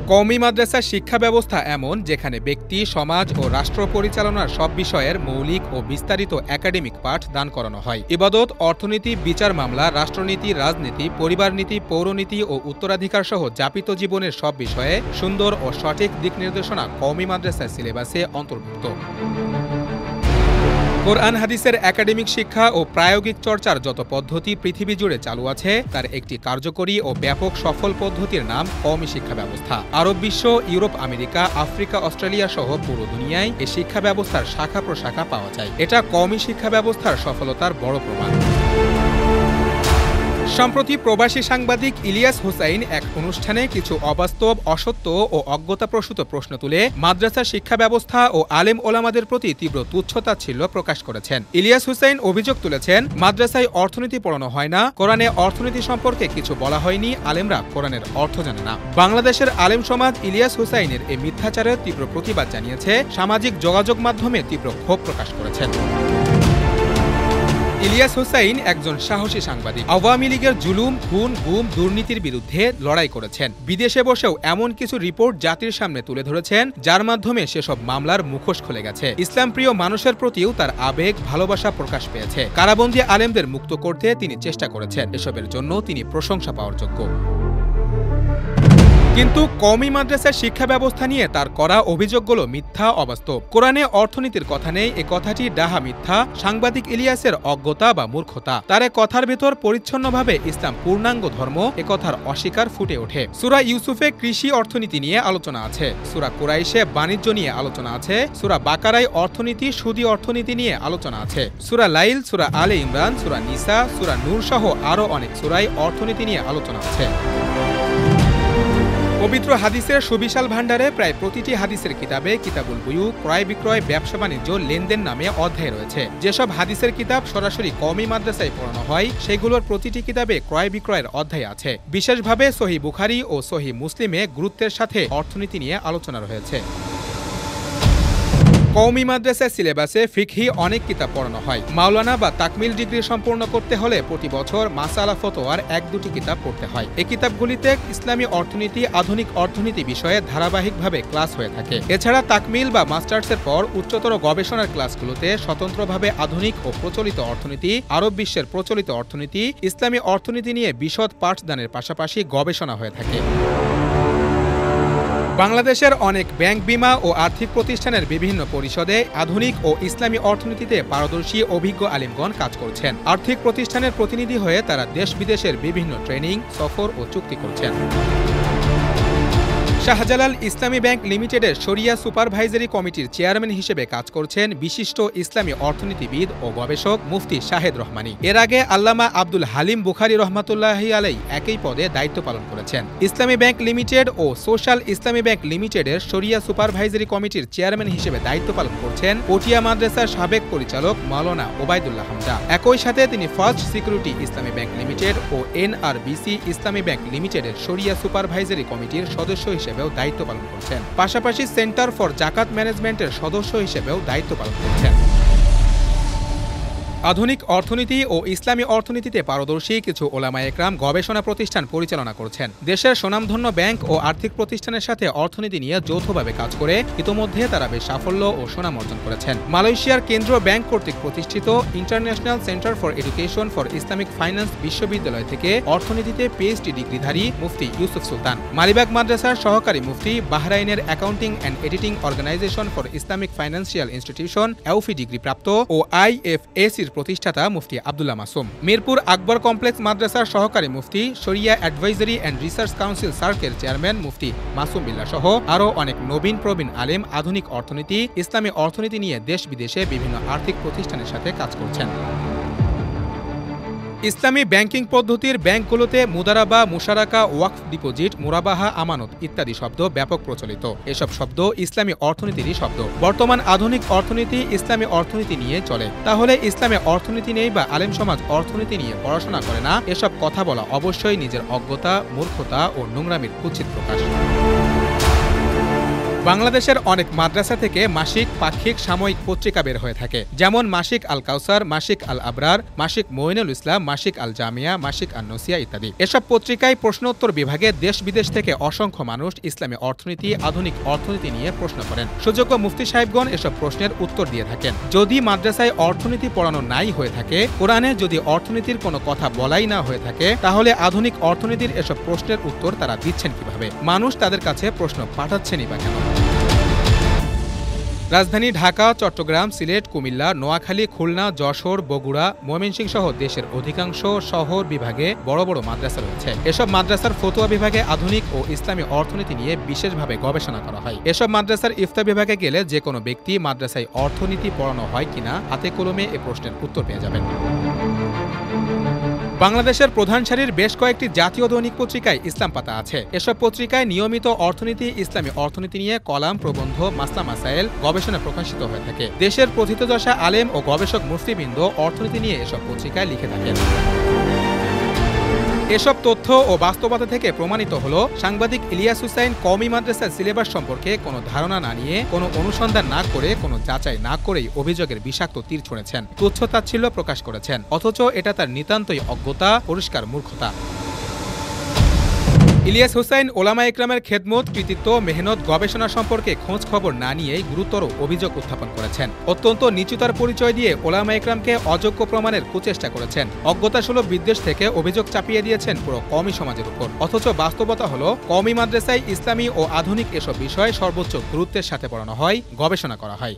কওমি মাদ্রাসার শিক্ষা ব্যবস্থা এমন যেখানে ব্যক্তি, সমাজ ও রাষ্ট্র পরিচালনার সব বিষয়ের মৌলিক ও বিস্তারিত একাডেমিক পাঠ দান করানো হয়। ইবাদত, অর্থনীতি, বিচার মামলা, রাষ্ট্রনীতি, রাজনীতি, পরিবার নীতি, পৌরনীতি ও উত্তরাধিকার সহ যাপিত জীবনের সব বিষয়ে সুন্দর ও সঠিক দিক নির্দেশনা কওমি মাদ্রাসার সিলেবাসে অন্তর্ভুক্ত। কোরআন হাদিসের একাডেমিক শিক্ষা ও প্রায়োগিক চর্চার যত পদ্ধতি পৃথিবী জুড়ে চালু আছে তার একটি কার্যকরী ও ব্যাপক সফল পদ্ধতির নাম কওমি শিক্ষা ব্যবস্থা। আরব বিশ্ব, ইউরোপ, আমেরিকা, আফ্রিকা, অস্ট্রেলিয়া সহ পুরো দুনিয়ায় এই শিক্ষা ব্যবস্থার শাখা প্রশাখা পাওয়া যায়। এটা কওমি শিক্ষা ব্যবস্থার সফলতার বড় প্রমাণ। সম্প্রতি প্রবাসী সাংবাদিক ইলিয়াস হুসাইন এক অনুষ্ঠানে কিছু অবাস্তব, অসত্য ও অজ্ঞতাপ্রসূত প্রশ্ন তুলে মাদ্রাসা শিক্ষা ব্যবস্থা ও আলেম ওলামাদের প্রতি তীব্র তুচ্ছ-তাচ্ছিল্য প্রকাশ করেছেন। ইলিয়াস হুসাইন অভিযোগ তুলেছেন, মাদ্রাসায় অর্থনীতি পড়ানো হয় না, কোরআনে অর্থনীতি সম্পর্কে কিছু বলা হয়নি, আলেমরা কোরআনের অর্থ জানে না। বাংলাদেশের আলেম সমাজ ইলিয়াস হুসাইনের এই মিথ্যাচারের তীব্র প্রতিবাদ জানিয়েছে, সামাজিক যোগাযোগ মাধ্যমে তীব্র ক্ষোভ প্রকাশ করেছেন। ইলিয়াস হুসাইন একজন সাহসী সাংবাদিক। আওয়ামী লীগের জুলুম, খুন, গুম, দুর্নীতির বিরুদ্ধে লড়াই করেছেন। বিদেশে বসেও এমন কিছু রিপোর্ট জাতির সামনে তুলে ধরেছেন যার মাধ্যমে সেসব মামলার মুখোশ খুলে গেছে। ইসলামপ্রিয় মানুষের প্রতিও তার আবেগ, ভালোবাসা প্রকাশ পেয়েছে। কারাবন্দী আলেমদের মুক্ত করতে তিনি চেষ্টা করেছেন। এসবের জন্য তিনি প্রশংসা পাওয়ার যোগ্য। কিন্তু কওমি মাদ্রাসার শিক্ষা ব্যবস্থা নিয়ে তার করা অভিযোগগুলো মিথ্যা, অবাস্তব। কোরআনে অর্থনীতির কথা নেই, এ কথাটি ডাহা মিথ্যা, সাংবাদিক ইলিয়াসের অজ্ঞতা বা মূর্খতা। তার কথার ভেতর পরিচ্ছন্নভাবে ইসলাম পূর্ণাঙ্গ ধর্ম, এ কথার অস্বীকার ফুটে ওঠে। সূরা ইউসুফে কৃষি অর্থনীতি নিয়ে আলোচনা আছে, সূরা কুরাইশে বাণিজ্য নিয়ে আলোচনা আছে, সূরা বাকারায় অর্থনীতি, সুদী অর্থনীতি নিয়ে আলোচনা আছে, সূরা লাইল, সূরা আলে ইমরান, সূরা নিসা, সূরা নূর সহ আরও অনেক সূরায় অর্থনীতি নিয়ে আলোচনা আছে। পবিত্র হাদিসের সুবিশাল ভাণ্ডারে প্রায় প্রতিটি হাদিসের কিতাবে কিতাবুল বুয়ু, ক্রয় বিক্রয়, ব্যবসা বাণিজ্য, লেনদেন নামে অধ্যায় রয়েছে। যেসব হাদিসের কিতাব সরাসরি কওমি মাদ্রাসায় পড়ানো হয় সেগুলোর প্রতিটি কিতাবে ক্রয় বিক্রয়ের অধ্যায় আছে। বিশেষভাবে সহিহ বুখারী ও সহিহ মুসলিমে গুরুত্বের সাথে অর্থনীতি নিয়ে আলোচনা রয়েছে। কওমি মাদ্রাসার সিলেবাসে ফিকহি অনেক কিতাব পড়ানো হয়। মাওলানা বা তাকমিল ডিগ্রি সম্পূর্ণ করতে হলে প্রতি বছর মাসালা ফতোয়ার ১-২টি কিতাব পড়তে হয়। এই কিতাবগুলিতে ইসলামী অর্থনীতি, আধুনিক অর্থনীতি বিষয়ে ধারাবাহিকভাবে ক্লাস হয়ে থাকে। এছাড়া তাকমিল বা মাস্টার্সের পর উচ্চতর গবেষণার ক্লাসগুলোতে স্বতন্ত্রভাবে আধুনিক ও প্রচলিত অর্থনীতি, আরব বিশ্বের প্রচলিত অর্থনীতি, ইসলামী অর্থনীতি নিয়ে বিশদ পাঠদানের পাশাপাশি গবেষণা হয়ে থাকে। বাংলাদেশের অনেক ব্যাংক, বিমা ও আর্থিক প্রতিষ্ঠানের বিভিন্ন পরিষদে আধুনিক ও ইসলামী অর্থনীতিতে পারদর্শী অভিজ্ঞ আলিমগণ কাজ করছেন। আর্থিক প্রতিষ্ঠানের প্রতিনিধি হয়ে তারা দেশ বিদেশের বিভিন্ন ট্রেনিং, সফর ও চুক্তি করছেন। শাহজালাল ইসলামী ব্যাংক লিমিটেডের শরিয়া সুপারভাইজারি কমিটির চেয়ারম্যান হিসেবে কাজ করছেন বিশিষ্ট ইসলামী অর্থনীতিবিদ ও গবেষক মুফতি শাহেদ রহমানী। এর আগে আল্লামা আব্দুল হালিম বুখারী রহমাতুল্লাহি আলাইহি একই পদে দায়িত্ব পালন করেছেন। ইসলামী ব্যাংক লিমিটেড ও সোশ্যাল ইসলামী ব্যাংক লিমিটেডের শরিয়া সুপারভাইজারি কমিটির চেয়ারম্যান হিসেবে দায়িত্ব পালন করছেন পটিয়া মাদ্রাসার সাবেক পরিচালক মাওলানা ওবায়দুল্লাহ হামজা। একই সাথে তিনি ফার্স্ট সিকিউরিটি ইসলামী ব্যাংক লিমিটেড ও এনআরবিসি ইসলামী ব্যাংক লিমিটেডের শরিয়া সুপারভাইজারি কমিটির সদস্য হিসেবেও দায়িত্ব পালন করছেন। পাশাপাশি সেন্টার ফর জাকাত ম্যানেজমেন্টের সদস্য হিসেবেও দায়িত্ব পালন করছেন। আধুনিক অর্থনীতি ও ইসলামী অর্থনীতিতে পারদর্শী কিছু ওলামায়ে একরাম গবেষণা প্রতিষ্ঠান পরিচালনা করছেন। দেশের স্বনামধন্য ব্যাংক ও আর্থিক প্রতিষ্ঠানের সাথে অর্থনীতি নিয়ে যৌথভাবে কাজ করে ইতোমধ্যে তারা বেশ সাফল্য ও সুনাম অর্জন করেছেন। মালয়েশিয়ার কেন্দ্রীয় ব্যাংক কর্তৃক প্রতিষ্ঠিত International Centre for Education for Islamic Finance বিশ্ববিদ্যালয় থেকে অর্থনীতিতে পিএইচডি ডিগ্রিধারী মুফতি ইউসুফ সুলতান, মালিবাগ মাদ্রাসার সহকারী মুফতি, বাহরাইনের accounting and auditing organization for Islamic financial institution AAOIFI ডিগ্রিপ্রাপ্ত ও আইএফএসির প্রতিষ্ঠাতা মুফতি আব্দুল্লাহ মাসুম, মিরপুর আকবর কমপ্লেক্স মাদ্রাসার সহকারী মুফতি, Shariah advisory and research council সার্কের চেয়ারম্যান মুফতি মাসুম বিল্লাহ সহ আরও অনেক নবীন প্রবীণ আলেম আধুনিক অর্থনীতি, ইসলামী অর্থনীতি নিয়ে দেশ বিদেশে বিভিন্ন আর্থিক প্রতিষ্ঠানের সাথে কাজ করছেন। ইসলামী ব্যাংকিং পদ্ধতির ব্যাংকগুলোতে মুদারাবা, মুশারাকা, ওয়াকফ ডিপোজিট, মুরাবাহা, আমানত ইত্যাদি শব্দ ব্যাপক প্রচলিত। এসব শব্দ ইসলামী অর্থনীতিরই শব্দ। বর্তমান আধুনিক অর্থনীতি ইসলামী অর্থনীতি নিয়ে চলে। তাহলে ইসলামে অর্থনীতি নেই বা আলেম সমাজ অর্থনীতি নিয়ে পড়াশোনা করে না, এসব কথা বলা অবশ্যই নিজের অজ্ঞতা, মূর্খতা ও নোংরামির কুৎসিত প্রকাশ। বাংলাদেশের অনেক মাদ্রাসা থেকে মাসিক, পাক্ষিক, সাময়িক পত্রিকা বের হয়ে থাকে, যেমন মাসিক আল কাউসার, মাসিক আল আবরার, মাসিক মঈনুল ইসলাম, মাসিক আল জামিয়া, মাসিক আন নসিয়া ইত্যাদি। এসব পত্রিকায় প্রশ্নোত্তর বিভাগে দেশ বিদেশ থেকে অসংখ্য মানুষ ইসলামী অর্থনীতি, আধুনিক অর্থনীতি নিয়ে প্রশ্ন করেন। সুযোগ্য মুফতি সাহেবগণ এসব প্রশ্নের উত্তর দিয়ে থাকেন। যদি মাদ্রাসায় অর্থনীতি পড়ানো নাই হয়ে থাকে, কোরআনে যদি অর্থনীতির কোনো কথা বলাই না হয়ে থাকে, তাহলে আধুনিক অর্থনীতির এসব প্রশ্নের উত্তর তারা দিচ্ছেন কিভাবে? মানুষ তাদের কাছে প্রশ্ন পাঠাচ্ছেনই বা কেন? রাজধানী ঢাকা, চট্টগ্রাম, সিলেট, কুমিল্লা, নোয়াখালী, খুলনা, যশোর, বগুড়া, ময়মনসিংহ সহ দেশের অধিকাংশ শহর বিভাগে বড় বড় মাদ্রাসা রয়েছে। এসব মাদ্রাসার ফতোয়া বিভাগে আধুনিক ও ইসলামী অর্থনীতি নিয়ে বিশেষভাবে গবেষণা করা হয়। এসব মাদ্রাসার ইফতা বিভাগে গেলে যে কোনো ব্যক্তি মাদ্রাসায় অর্থনীতি পড়ানো হয় কিনা হাতে কলমে এ প্রশ্নের উত্তর পেয়ে যাবেন। বাংলাদেশের প্রধান সারির বেশ কয়েকটি জাতীয় দৈনিক পত্রিকায় ইসলাম পাতা আছে। এসব পত্রিকায় নিয়মিত অর্থনীতি, ইসলামী অর্থনীতি নিয়ে কলাম, প্রবন্ধ, মাসলা মাসাইল, গবেষণা প্রকাশিত হয়ে থাকে। দেশের প্রথিতযশা আলেম ও গবেষক মুফতিবৃন্দ অর্থনীতি নিয়ে এসব পত্রিকায় লিখে থাকেন। এসব তথ্য ও বাস্তবতা থেকে প্রমাণিত হল, সাংবাদিক ইলিয়াস হুসাইন কওমি মাদ্রাসার সিলেবাস সম্পর্কে কোনো ধারণা না নিয়ে, কোনো অনুসন্ধান না করে, কোনো যাচাই না করেই অভিযোগের বিষাক্ত তীর ছুঁড়েছেন, তুচ্ছ-তাচ্ছিল্য প্রকাশ করেছেন। অথচ এটা তার নিতান্তই অজ্ঞতা, পরিষ্কার মূর্খতা। ইলিয়াস হুসাইন ওলামা ইকরামের খেদমত, কৃতিত্ব, মেহনত, গবেষণা সম্পর্কে খোঁজ খবর না নিয়েই গুরুতর অভিযোগ উত্থাপন করেছেন। অত্যন্ত নিচুতার পরিচয় দিয়ে ওলামা ইকরামকে অযোগ্য প্রমাণের কুচেষ্টা করেছেন। অজ্ঞতাসুলভ বিদ্বেষ থেকে অভিযোগ চাপিয়ে দিয়েছেন পুরো কওমি সমাজের উপর। অথচ বাস্তবতা হলো, কওমি মাদ্রাসায় ইসলামী ও আধুনিক এসব বিষয় সর্বোচ্চ গুরুত্বের সাথে পড়ানো হয়, গবেষণা করা হয়।